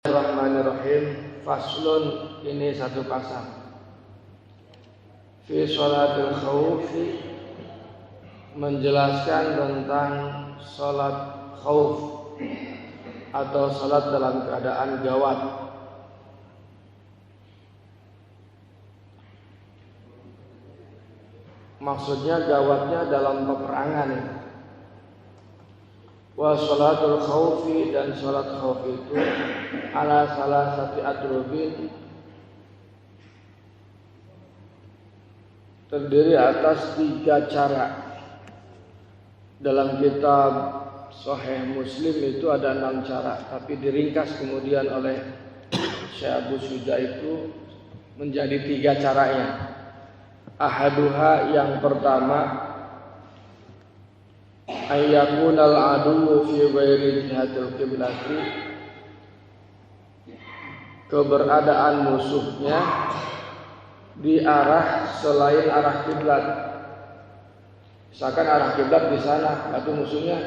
Bismillahirrahmanirrahim. Faslun, ini satu pasang. Fi sholatil khawfi, menjelaskan tentang sholat khawf atau sholat dalam keadaan gawat. Maksudnya gawatnya dalam peperangan. Wa sholatul khawfi, dan sholat khawf itu ala salah satu adrobin, terdiri atas 3 cara. Dalam kitab Sahih Muslim itu ada 6 cara, tapi diringkas kemudian oleh Syekh Abu Suja itu menjadi 3 caranya. Ahaduha, yang pertama, ayyakunal aduwwu fi ghairi jihatil qiblati, keberadaan musuhnya di arah selain arah kiblat. Misalkan arah kiblat di sana, atau musuhnya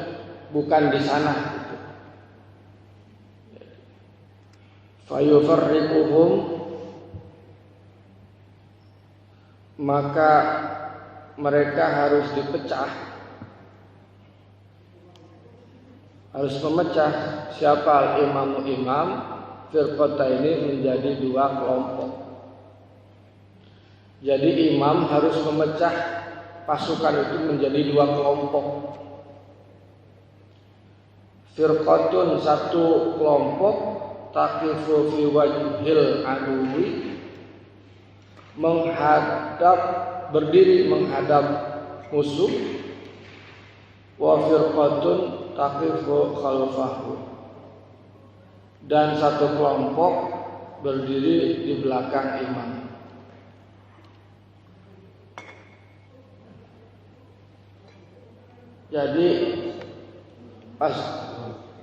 bukan di sana. Fayufarriquhum, maka mereka harus dipecah. Harus memecah siapa imam firqata ini menjadi 2 kelompok. Jadi imam harus memecah pasukan itu menjadi 2 kelompok. Firqatun, 1 kelompok, taqifu fi wajhil aduwi, berdiri menghadap musuh. Wa firqatun taqifu khalfahu, dan 1 kelompok berdiri di belakang imam. Jadi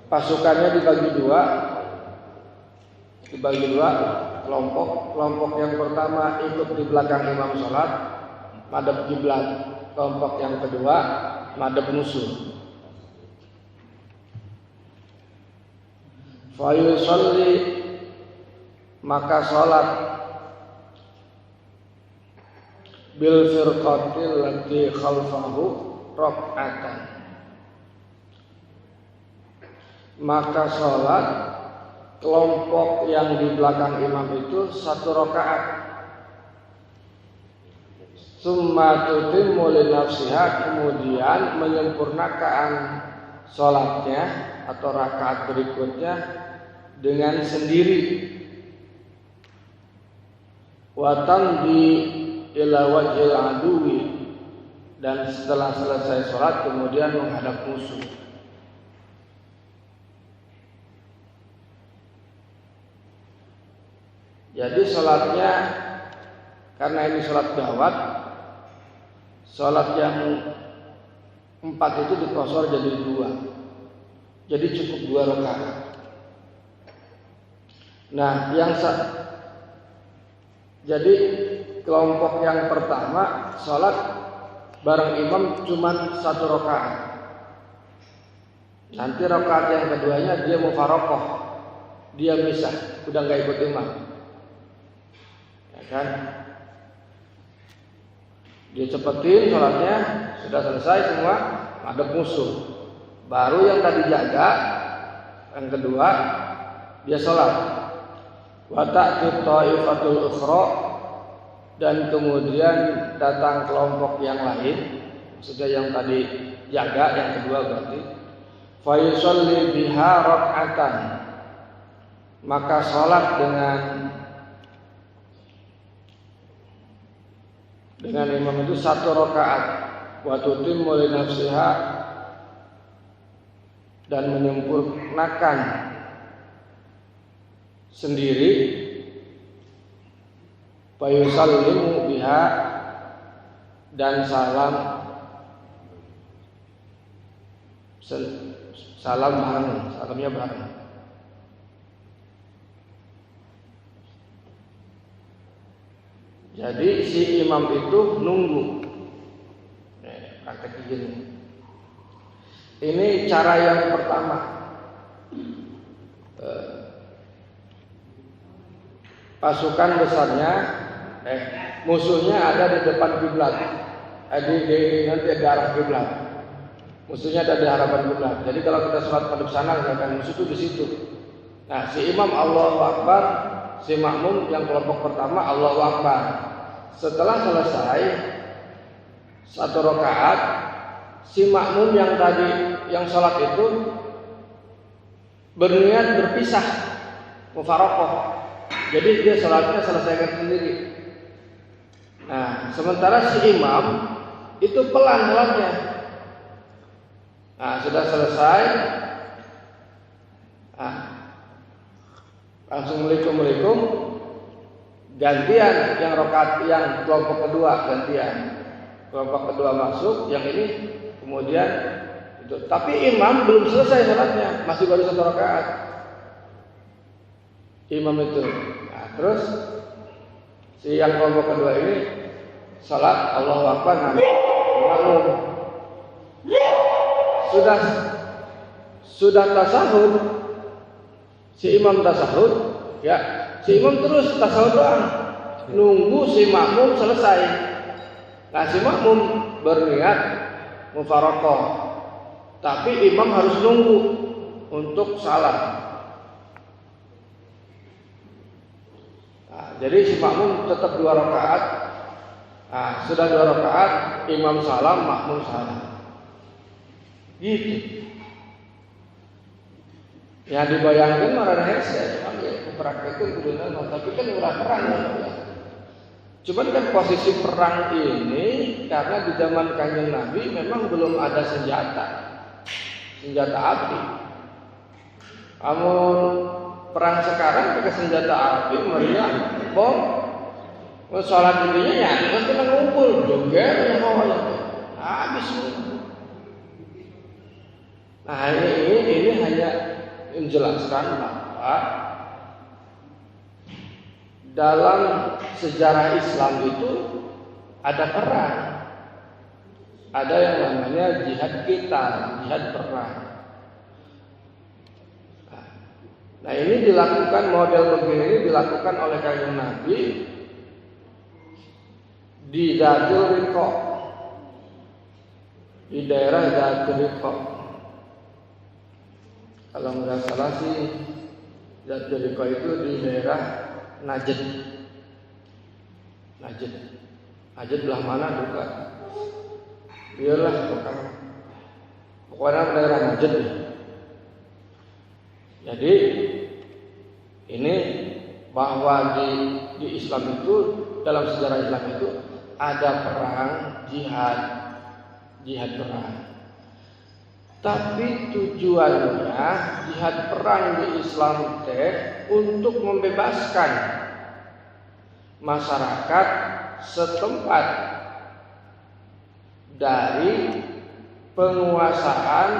pasukannya dibagi 2 kelompok. Kelompok yang pertama ikut di belakang imam sholat, madhab kiblat. Kelompok yang kedua madhab musuh. Fayusalli, maka sholat bil firqatil lati khalfahu rak'atan, maka sholat kelompok yang di belakang imam itu 1 rakaat. Summa tutimmu li nafsiha, kemudian menyempurnakan sholatnya atau rakaat berikutnya dengan sendiri. Wa tamdi ila wajhil aduwi, dan setelah selesai sholat kemudian menghadap musuh. Jadi sholatnya, karena ini sholat gawat, sholat yang 4 itu dikosor jadi 2. Jadi cukup 2 rakaat. Nah, jadi kelompok yang pertama sholat bareng imam cuma 1 rakaat. Nanti rakaat yang keduanya dia mufaroqah, dia misah, udah nggak ikut imam, ya kan? Dia cepetin sholatnya, sudah selesai semua, madhab musuh. Baru yang tadi jaga, yang kedua dia sholat. Wa ta'ti ta'ifatul ukhra, dan kemudian datang kelompok yang lain, maksudnya yang tadi jaga, yang kedua berarti. Fa yusalli biha rak'atan, maka sholat dengan imam itu 1 rakaat. Wa tutimmu li nafsiha, dan menyempurnakan sendiri. Fa yusallimu biha, dan salamnya bareng. Jadi si imam itu nunggu. Praktek begini. Ini cara yang pertama. pasukan besarnya, musuhnya ada di depan kiblat, nanti ada arah kiblat. Musuhnya ada di hadapan kiblat. Jadi kalau kita sholat pada sana, misalkan musuh itu di situ. Nah, si imam Allahu Akbar, si makmum yang kelompok pertama Allahu Akbar. Setelah selesai satu rakaat, si makmum yang tadi yang sholat itu berniat berpisah, mufarokoh. Jadi dia sholatnya selesaikan sendiri. Nah, sementara si imam itu pelan sholatnya. Nah, sudah selesai. Nah, langsung Assalamualaikum. Gantian yang rakaat yang kelompok kedua gantian. Kelompok kedua masuk, yang ini kemudian itu. Tapi imam belum selesai sholatnya, masih baru satu rakaat. Imam itu. Nah, terus si yang kelompok kedua ini sholat Allahu Akbar nabi. Sudah tasahud, si imam tasahud, ya, si imam terus tasahud doang, nunggu si makmum selesai. Nah, si makmum berniat mufarokoh, tapi imam harus nunggu untuk salam. Nah, jadi si makmum tetap 2 rakaat. Nah, sudah 2 rakaat, imam salam, makmum salam. Gitu. Ya dibayangkan marah hese, cuman ya praktekkan kebenaran, tapi kan ulah perang ya. Cuman kan posisi perang ini karena di zaman Kanjeng Nabi memang belum ada senjata api. Namun perang sekarang pakai senjata api, meriam, bom, sholat intinya ya, terus kita ngumpul, joget, habis. Nah ini hanya menjelaskan bahwa dalam sejarah Islam itu ada perang, ada yang namanya jihad jihad perang. Nah ini dilakukan, model begini ini dilakukan oleh Kanjeng Nabi di Dzatul Riqa, di daerah Dzatul Riqa. Kalau nggak salah sih Dzatul Riqa itu di daerah Najd. Najd belah mana juga? Biarlah pokoknya daerah Najd. Jadi ini bahwa di Islam itu, dalam sejarah Islam itu ada perang jihad perang. Tapi tujuannya jihad perang di Islam untuk membebaskan masyarakat setempat dari penguasaan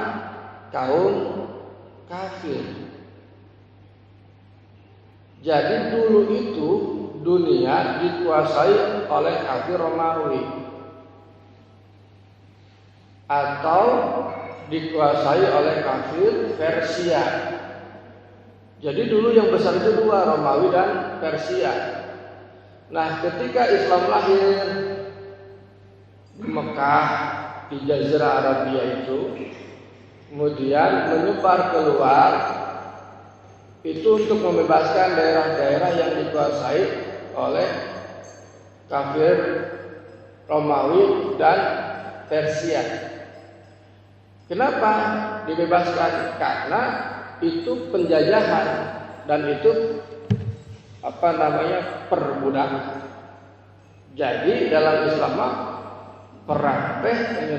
kaum kafir. Jadi dulu itu dunia dikuasai oleh kafir Romawi atau dikuasai oleh kafir Persia. Jadi dulu yang besar itu 2, Romawi dan Persia. Nah, ketika Islam lahir di Mekah, di Jazirah Arabia itu, kemudian menyebar keluar itu untuk membebaskan daerah-daerah yang dikuasai oleh kafir Romawi dan Persia. Kenapa dibebaskan? Karena itu penjajahan dan itu perbudakan. Jadi dalam Islam perang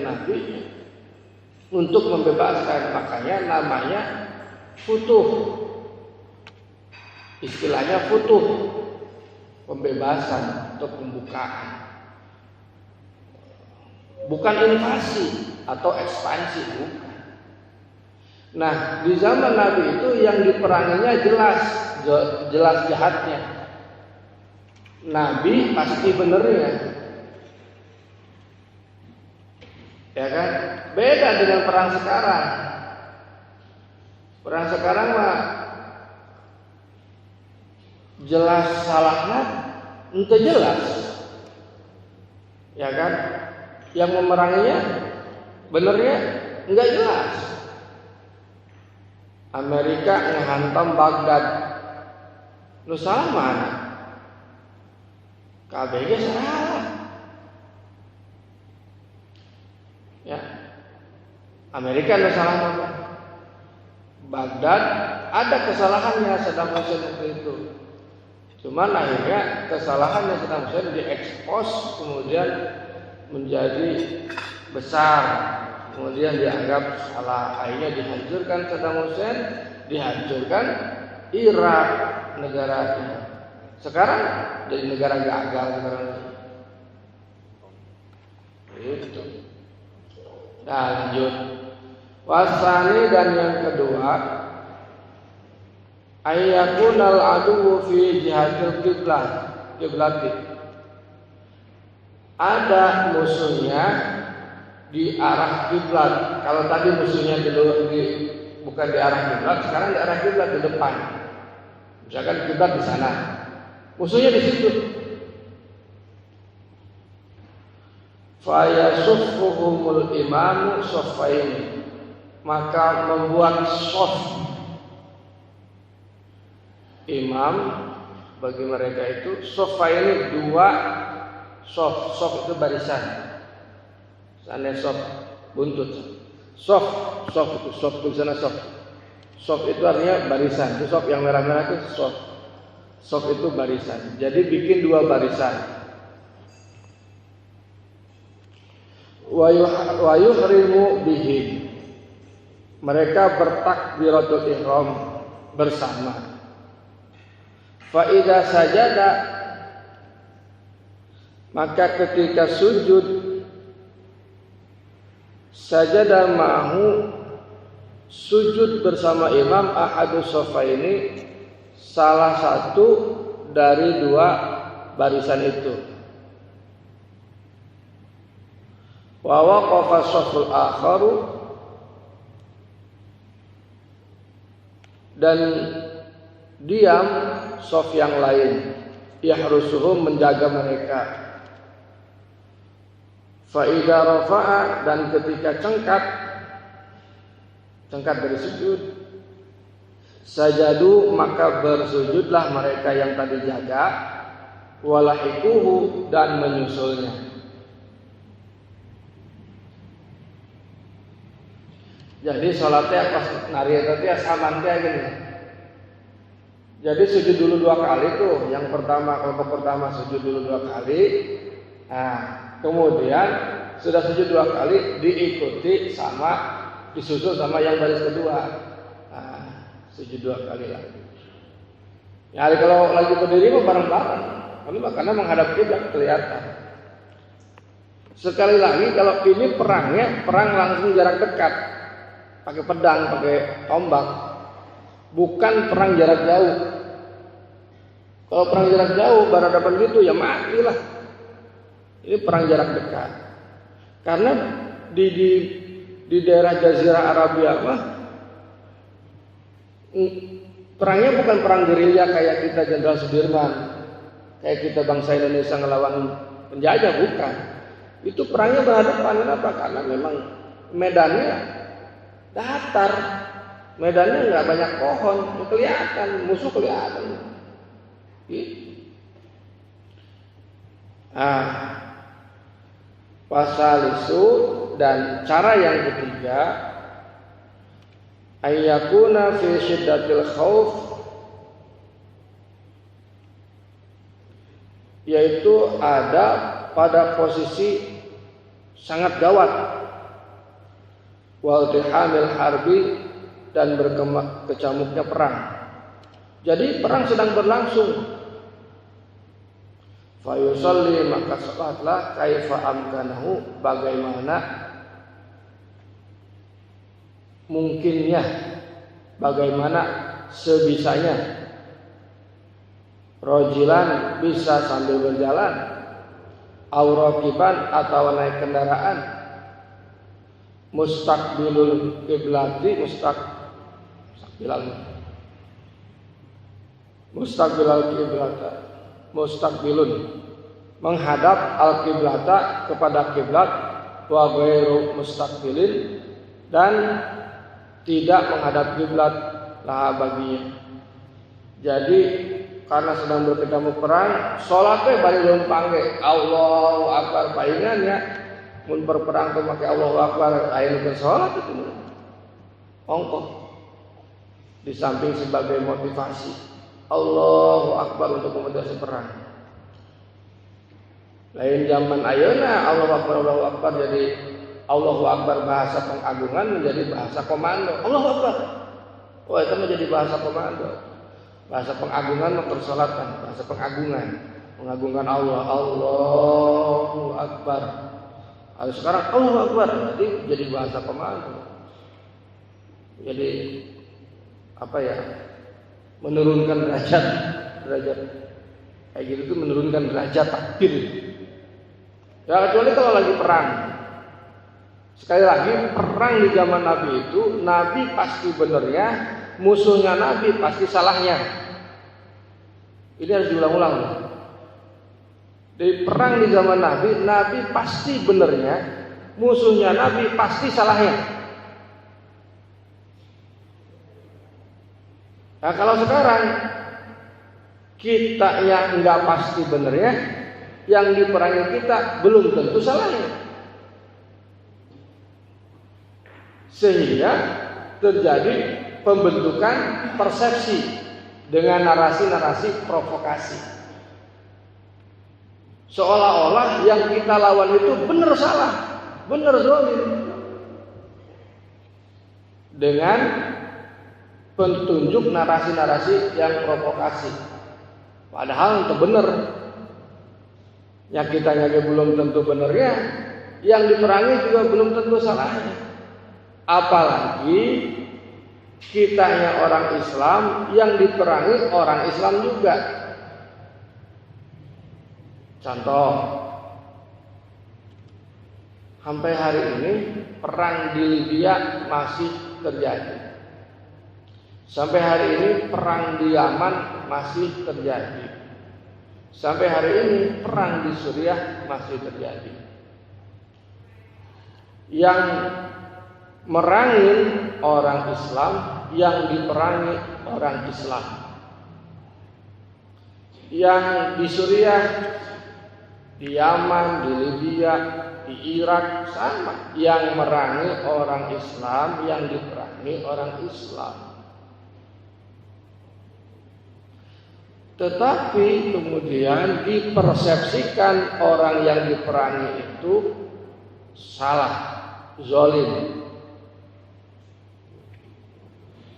Nabi untuk membebaskan, makanya namanya futuh. Istilahnya futuh, pembebasan atau pembukaan. Bukan invasi atau ekspansi, bukan. Nah, di zaman Nabi itu yang diperanginya jelas jahatnya. Nabi pasti benernya. Ya kan? Beda dengan perang sekarang. Perang sekarang mah jelas salahnya ente jelas, ya kan? Yang memeranginya benernya enggak jelas. Amerika ngehantam Baghdad, lu salah mana? KBG salah, ya. Amerika lu salah mana? Baghdad ada kesalahannya Saddam Hussein waktu itu. Cuman akhirnya kesalahannya Saddam Hussein diekspos, kemudian menjadi besar, kemudian dianggap salah. Akhirnya dihancurkan Saddam Hussein, dihancurkan Irak negaranya. Sekarang jadi negara gagal sekarang. Itu. Nah, lanjut. Wasani dan yang kedua, ayyakunal adu fi jihatil kiblati. Ada musuhnya di arah kiblat. Kalau tadi musuhnya bukan di arah kiblat, sekarang di arah kiblat di depan. Misalkan kiblat di sana, musuhnya di situ. Fa yasuffuhumul imamu saffaini. Maka membuat soft imam bagi mereka itu sofa ini dua soft itu barisan, sana soft buntut, soft itu soft tulisannya soft itu artinya barisan, itu soft yang merah-merah itu soft itu barisan. Jadi bikin dua barisan. Wa yuhrimu bihi. Mereka bertakbiratul ihram bersama. Fa idza sajada, maka ketika sujud, sajada ma'hu, sujud bersama imam ahadus safaini, salah satu dari dua barisan itu. Wa waqafa shaful akharu, dan diam shaf yang lain, yahrusuhum, menjaga mereka. Fa idza rafa'a, dan ketika cengkat dari sujud, sajadu, maka bersujudlah mereka yang tadi jaga, walahikuhu, dan menyusulnya. Jadi sholatnya pas nari tadi saman kayak gini. Jadi sujud dulu dua kali tuh. Yang pertama, kelompok pertama sujud dulu dua kali. Nah, kemudian sudah sujud dua kali diikuti sama, disusul sama yang baris kedua. Nah, sujud dua kali lagi. Ya, kalau lagi berdiri mah bareng-bareng. Karena menghadap kiblat kelihatan. Sekali lagi, kalau ini perang langsung jarak dekat. Pakai pedang, pakai tombak, bukan perang jarak jauh. Kalau perang jarak jauh, berhadapan gitu ya matilah. Ini perang jarak dekat. Karena di daerah Jazirah Arabia mah perangnya bukan perang gerilya kayak kita Jenderal Sudirman, kayak kita bangsa Indonesia ngelawan penjajah, bukan. Itu perangnya berhadapan. Kenapa? Karena memang medannya datar, medannya nggak banyak pohon, kelihatan musuh kelihatan. Pasal isu, dan cara yang ketiga, ayyakuna fi syiddatil khauf, yaitu ada pada posisi sangat gawat, waltihamil harbi, dan berkecamuknya perang. Jadi perang sedang berlangsung. Fa yusalli, maka salatlah kaifa amkanahu, bagaimana mungkinnya, bagaimana sebisanya. Rojilan, bisa sambil berjalan, aurakiban, atau naik kendaraan, mustaqbilul kiblati, mustaqbilal, mustaqbilun menghadap al-qiblata kepada kiblat, wa ghairu mustaqbilin dan tidak menghadap kiblat laha baginya. Jadi karena sedang berketamu perang, salatnya bari leumpang ge Allahu akbar palingan ya. Mun berperang teh make Allahu akbar aya nu salat itu. Ongkoh di samping sebagai motivasi Allahu akbar untuk memotivasi perang. Lain zaman ayeuna Allahu akbar jadi Allahu akbar bahasa pengagungan menjadi bahasa komando. Allahu akbar. Oh, itu menjadi bahasa komando. Bahasa pengagungan mempersolatkan, bahasa pengagungan, mengagungkan Allah. Allahu akbar. Sekarang Allahu akbar berarti jadi bahasa komando. Jadi apa ya? Menurunkan derajat kayak gitu tuh menurunkan derajat takbir. Ya kecuali kalau lagi perang. Sekali lagi perang di zaman Nabi itu Nabi pasti benernya, musuhnya Nabi pasti salahnya. Ini harus diulang-ulang. Di perang di zaman Nabi, Nabi pasti benernya, musuhnya Nabi pasti salahnya. Nah kalau sekarang kita yang nggak pasti benernya, yang diperangi kita belum tentu salahnya, sehingga terjadi pembentukan persepsi dengan narasi-narasi provokasi, seolah-olah yang kita lawan itu benar salah, benar zalim, dengan petunjuk narasi-narasi yang provokasi. Padahal itu benar. Yang kita belum tentu benernya, yang diperangi juga belum tentu salahnya. Apalagi kitanya orang Islam, yang diperangi orang Islam juga. Contoh, sampai hari ini perang di Libya masih terjadi. Sampai hari ini perang di Yaman masih terjadi. Sampai hari ini perang di Suriah masih terjadi. Yang merangin orang Islam, yang diperangi orang Islam. Yang di Suriah, di Yaman, di Libya, di Irak sama. Yang merangi orang Islam, yang diperangi orang Islam. Tetapi kemudian dipersepsikan orang yang diperangi itu salah, zalim.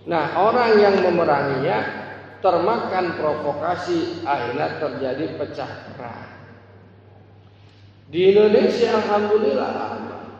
Nah, orang yang memeranginya termakan provokasi, akhirnya terjadi pecah perang. Di Indonesia alhamdulillah